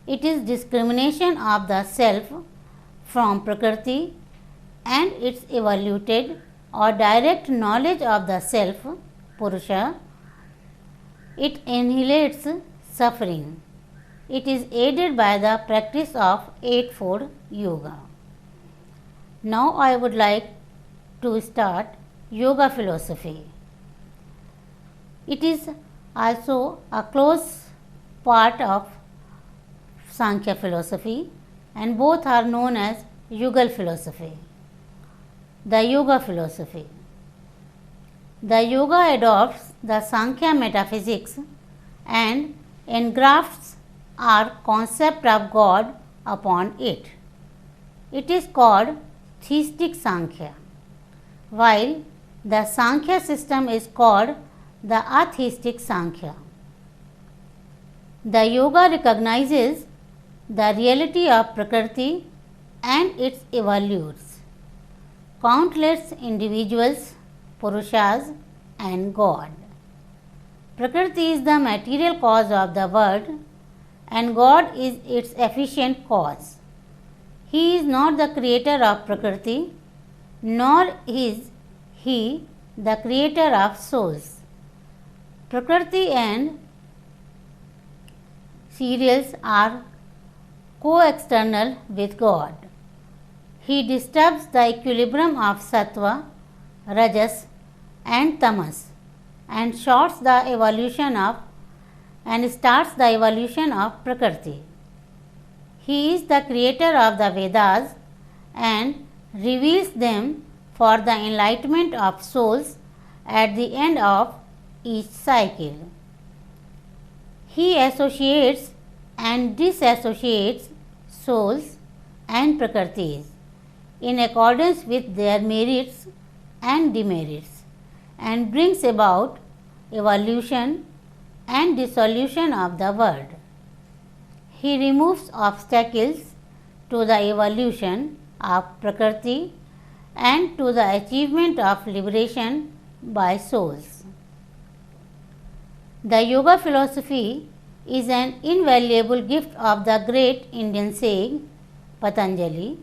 It is discrimination of the self from Prakriti and its evaluated or direct knowledge of the self, Purusha. It annihilates suffering. It is aided by the practice of Eightfold Yoga. Now I would like to start Yoga philosophy. It is also a close part of Sankhya philosophy, and both are known as Yugal philosophy. The Yoga philosophy. The Yoga adopts the Sankhya metaphysics and engrafts our concept of God upon it. It is called theistic Sankhya, while the Sankhya system is called the atheistic Sankhya. The Yoga recognizes the reality of Prakriti and its evolutes, countless individuals, Purushas and God. Prakriti is the material cause of the world and God is its efficient cause. He is not the creator of Prakriti, nor is He the creator of souls. Prakriti and cereals are co-external with God. He disturbs the equilibrium of Sattva, Rajas and Tamas and starts the evolution of Prakriti. He is the creator of the Vedas and reveals them for the enlightenment of souls at the end of each cycle. He associates and disassociates souls and Prakritis in accordance with their merits and demerits and brings about evolution and dissolution of the world. He removes obstacles to the evolution of Prakriti and to the achievement of liberation by souls. The Yoga philosophy is an invaluable gift of the great Indian sage Patanjali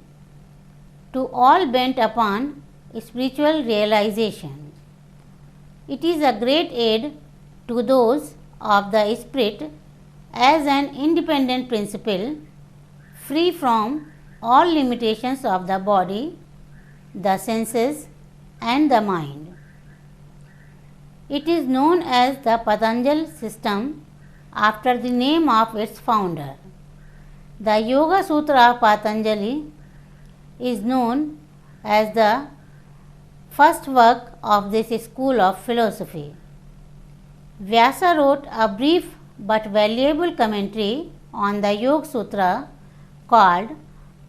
to all bent upon spiritual realization. It is a great aid to those of the spirit as an independent principle, free from all limitations of the body, the senses and the mind. It is known as the Patanjali system after the name of its founder. The Yoga Sutra of Patanjali is known as the first work of this school of philosophy. Vyasa wrote a brief but valuable commentary on the Yoga Sutra called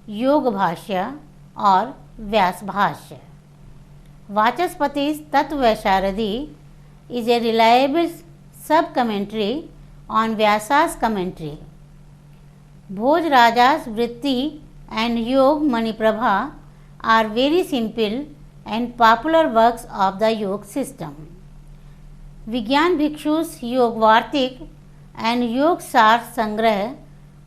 Yoga Bhashya or Vyas Bhashya. Vachaspati's Tattva Vaisharadi is a reliable sub-commentary on Vyasa's commentary. Bhoj Raja's Vritti and Yog Maniprabha are very simple and popular works of the Yoga system. Vigyan Bhikshu's Yog Vartik and Yog Sar Sangrah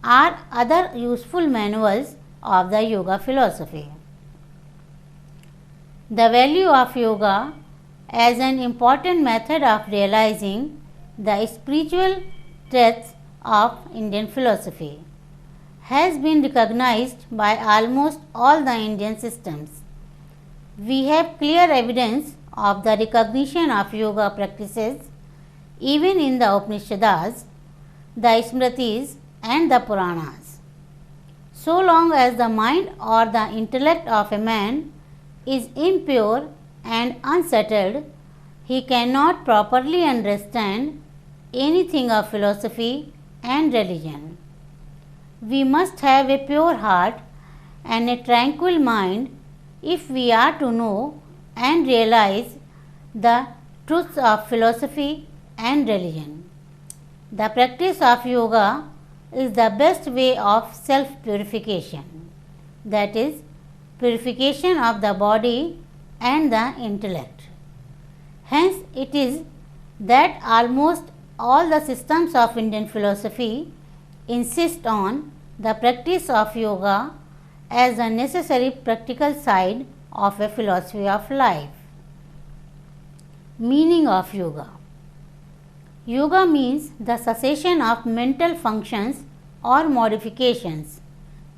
are other useful manuals of the Yoga philosophy. The value of Yoga as an important method of realizing the spiritual truths of Indian philosophy has been recognized by almost all the Indian systems. We have clear evidence of the recognition of yoga practices even in the Upanishads, the Smritis and the Puranas. So long as the mind or the intellect of a man is impure and unsettled, he cannot properly understand anything of philosophy and religion. We must have a pure heart and a tranquil mind if we are to know and realize the truths of philosophy and religion. The practice of yoga is the best way of self-purification, that is, purification of the body and the intellect. Hence, it is that almost all the systems of Indian philosophy insist on the practice of yoga as a necessary practical side of a philosophy of life. Meaning of yoga. Yoga means the cessation of mental functions or modifications,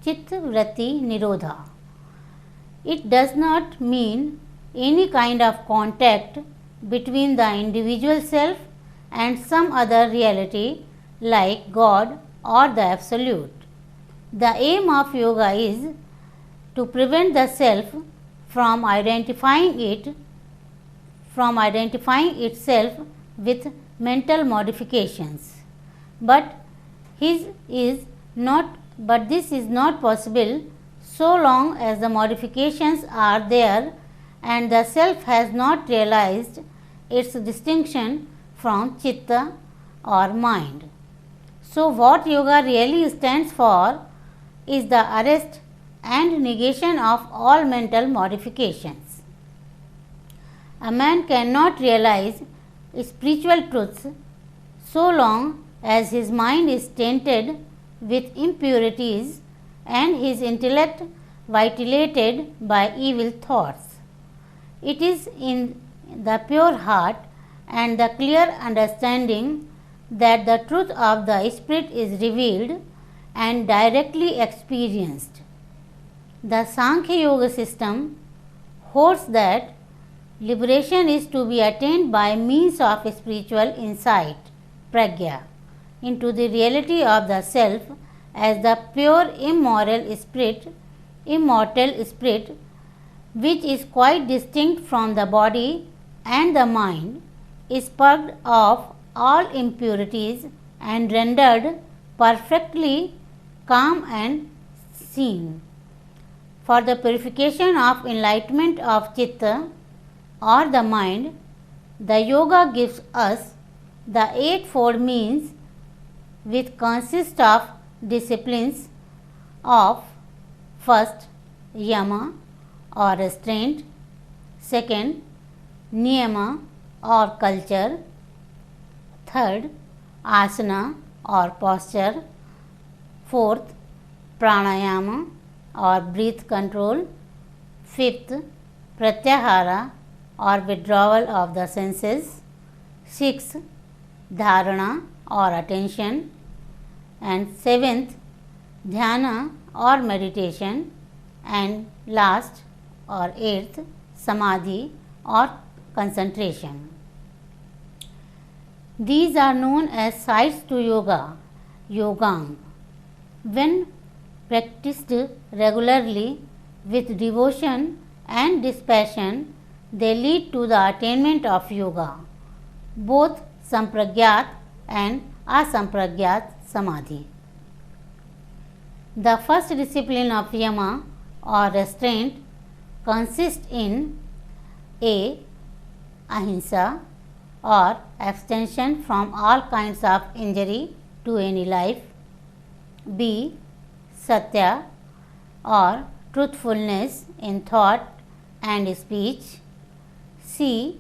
chitta vritti nirodha. It does not mean any kind of contact between the individual self and some other reality like God or the Absolute. The aim of yoga is to prevent the self from identifying itself with mental modifications. But this is not possible so long as the modifications are there and the self has not realized its distinction from chitta or mind. So, what yoga really stands for is the arrest and negation of all mental modifications. A man cannot realize spiritual truths so long as his mind is tainted with impurities and his intellect vitiated by evil thoughts. It is in the pure heart and the clear understanding that the truth of the spirit is revealed and directly experienced. The Sankhya Yoga system holds that liberation is to be attained by means of spiritual insight, pragya, into the reality of the self as the pure immortal spirit, which is quite distinct from the body and the mind, is purged of all impurities and rendered perfectly calm and seen. For the purification of enlightenment of chitta or the mind, the yoga gives us the eightfold means which consist of disciplines of first yama or restraint, second niyama or culture, third asana or posture, fourth pranayama or breath control, fifth pratyahara or withdrawal of the senses, sixth dharana or attention, and seventh dhyana or meditation, and last or eighth samadhi or concentration. These are known as sides to yoga, yogang. When practiced regularly with devotion and dispassion, they lead to the attainment of yoga, both sampragyat and asampragyat samadhi. The first discipline of yama or restraint consists in a. ahimsa or abstention from all kinds of injury to any life, b. satya or truthfulness in thought and speech, c.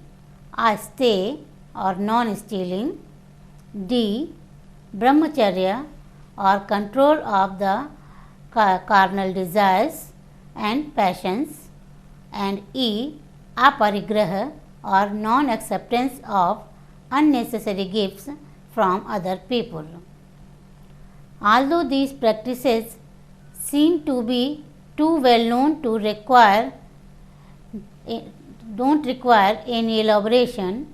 astey or non-stealing, d. brahmacharya or control of the carnal desires and passions, and e. aparigraha or non-acceptance of unnecessary gifts from other people. Although these practices seem to be too well known to don't require any elaboration,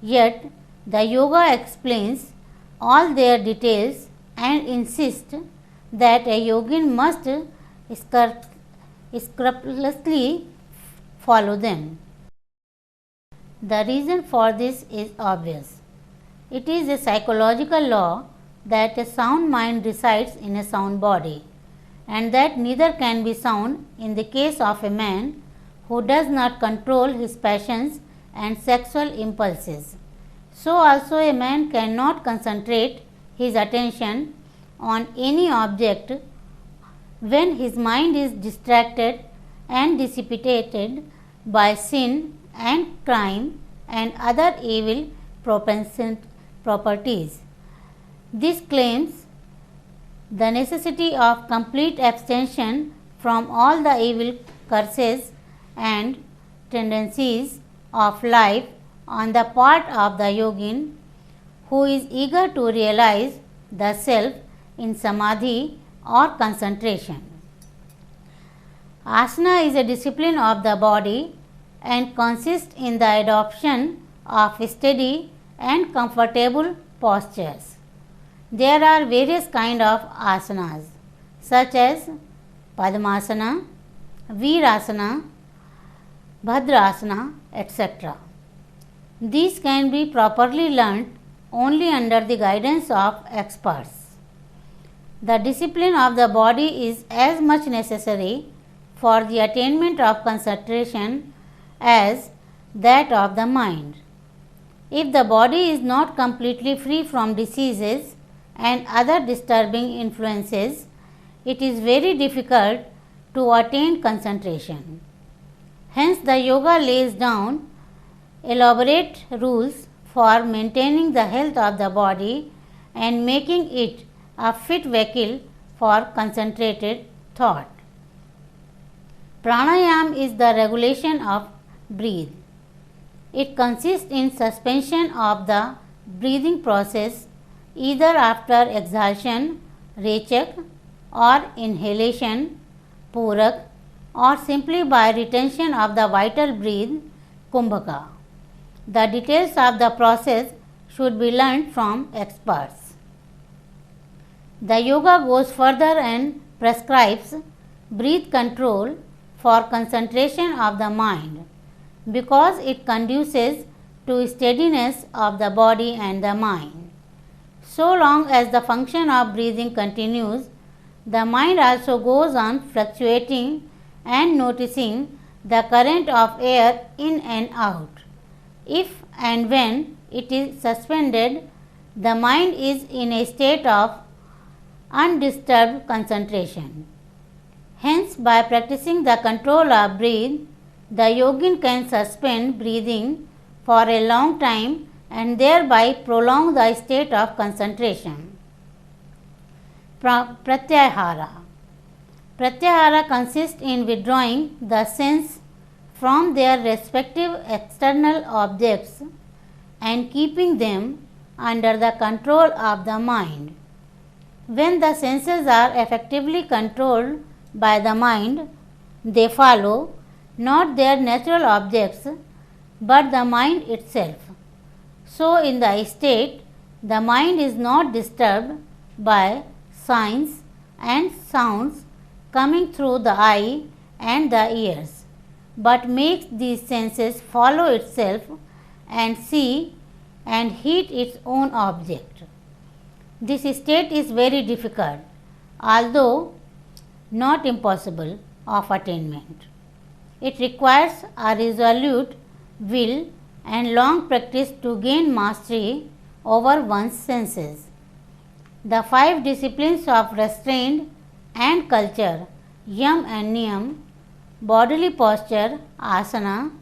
yet the yoga explains all their details and insists that a yogin must scrupulously follow them. The reason for this is obvious. It is a psychological law that a sound mind resides in a sound body, and that neither can be sound in the case of a man who does not control his passions and sexual impulses. So also a man cannot concentrate his attention on any object when his mind is distracted and dissipated by sin and crime and other evil properties. This claims the necessity of complete abstention from all the evil curses and tendencies of life on the part of the yogin who is eager to realize the self in samadhi or concentration. Asana is a discipline of the body and consists in the adoption of steady and comfortable postures. There are various kinds of asanas such as Padmasana, Virasana, Bhadrasana, etc. These can be properly learnt only under the guidance of experts. The discipline of the body is as much necessary for the attainment of concentration as that of the mind. If the body is not completely free from diseases and other disturbing influences, it is very difficult to attain concentration. Hence, the yoga lays down elaborate rules for maintaining the health of the body and making it a fit vehicle for concentrated thought. Pranayam is the regulation of breath. It consists in suspension of the breathing process either after exhalation, rechak, or inhalation, purak, or simply by retention of the vital breath, kumbhaka. The details of the process should be learnt from experts. The yoga goes further and prescribes breath control for concentration of the mind because it conduces to steadiness of the body and the mind. So long as the function of breathing continues, the mind also goes on fluctuating and noticing the current of air in and out. If and when it is suspended, the mind is in a state of undisturbed concentration. Hence, by practicing the control of breath, the yogin can suspend breathing for a long time and thereby prolong the state of concentration. Pratyahara. Pratyahara consists in withdrawing the sense from their respective external objects and keeping them under the control of the mind. When the senses are effectively controlled by the mind, they follow not their natural objects but the mind itself. So, in the state, the mind is not disturbed by signs and sounds coming through the eye and the ears, but makes these senses follow itself and see and heed its own object. This state is very difficult, although not impossible of attainment. It requires a resolute will and long practice to gain mastery over one's senses. The 5 disciplines of restraint and culture, yam and niyam, bodily posture, asana,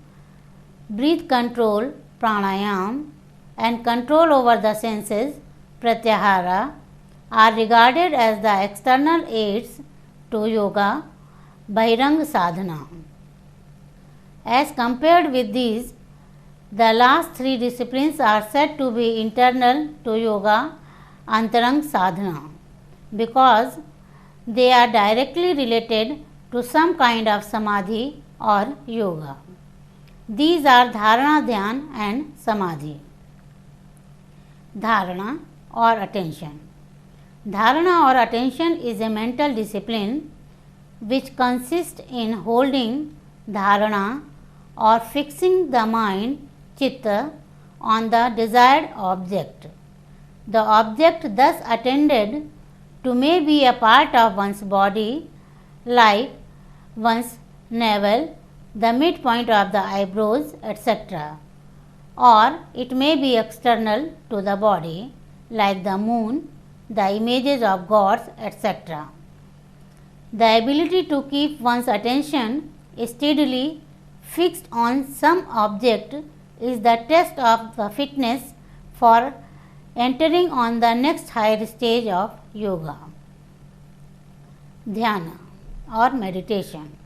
breath control, pranayam, and control over the senses, pratyahara, are regarded as the external aids to yoga, bahiranga sadhana. As compared with these, the last 3 disciplines are said to be internal to yoga, antarang sadhana, because they are directly related to some kind of samadhi or yoga. These are dharana, dhyan and samadhi. Dharana or attention. Dharana or attention is a mental discipline which consists in holding dharana or fixing the mind, chitta, on the desired object. The object thus attended to may be a part of one's body, like one's navel, the midpoint of the eyebrows, etc. Or it may be external to the body, like the moon, the images of gods, etc. The ability to keep one's attention steadily fixed on some object is the test of the fitness for entering on the next higher stage of yoga. Dhyana or meditation.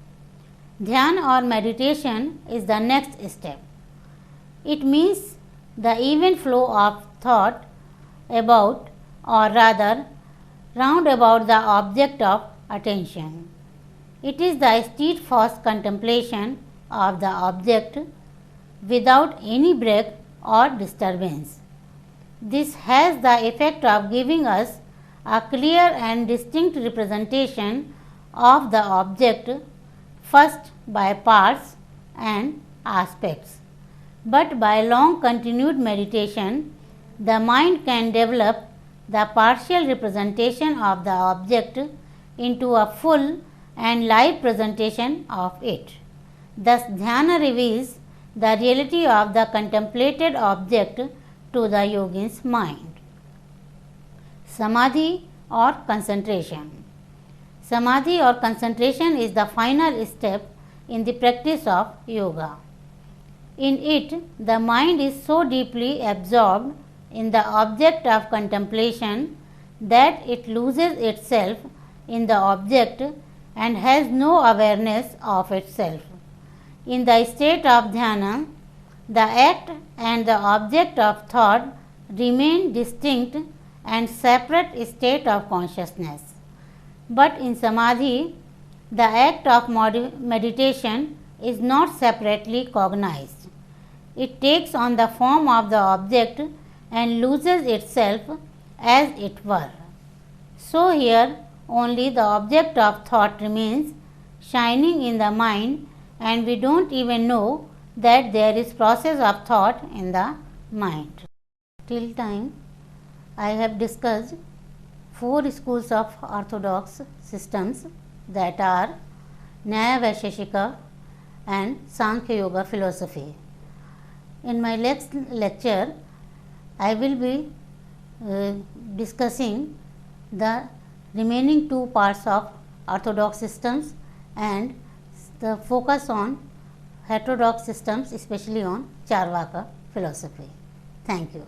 Dhyana or meditation is the next step. It means the even flow of thought about, or rather round about, the object of attention. It is the steadfast contemplation of the object without any break or disturbance. This has the effect of giving us a clear and distinct representation of the object, first by parts and aspects, but by long continued meditation, the mind can develop the partial representation of the object into a full and live presentation of it. Thus, dhyana reveals the reality of the contemplated object to the yogin's mind. Samadhi or concentration. Samadhi or concentration is the final step in the practice of yoga. In it, the mind is so deeply absorbed in the object of contemplation that it loses itself in the object and has no awareness of itself. In the state of dhyana, the act and the object of thought remain distinct and separate state of consciousness. But in samadhi, the act of meditation is not separately cognized. It takes on the form of the object and loses itself as it were. So here only the object of thought remains shining in the mind, and we don't even know that there is process of thought in the mind. Till time I have discussed 4 schools of orthodox systems, that are Nyaya, Vaisheshika and Sankhya Yoga philosophy. In my next lecture, I will be discussing the remaining 2 parts of orthodox systems and the focus on heterodox systems, especially on Charvaka philosophy. Thank you.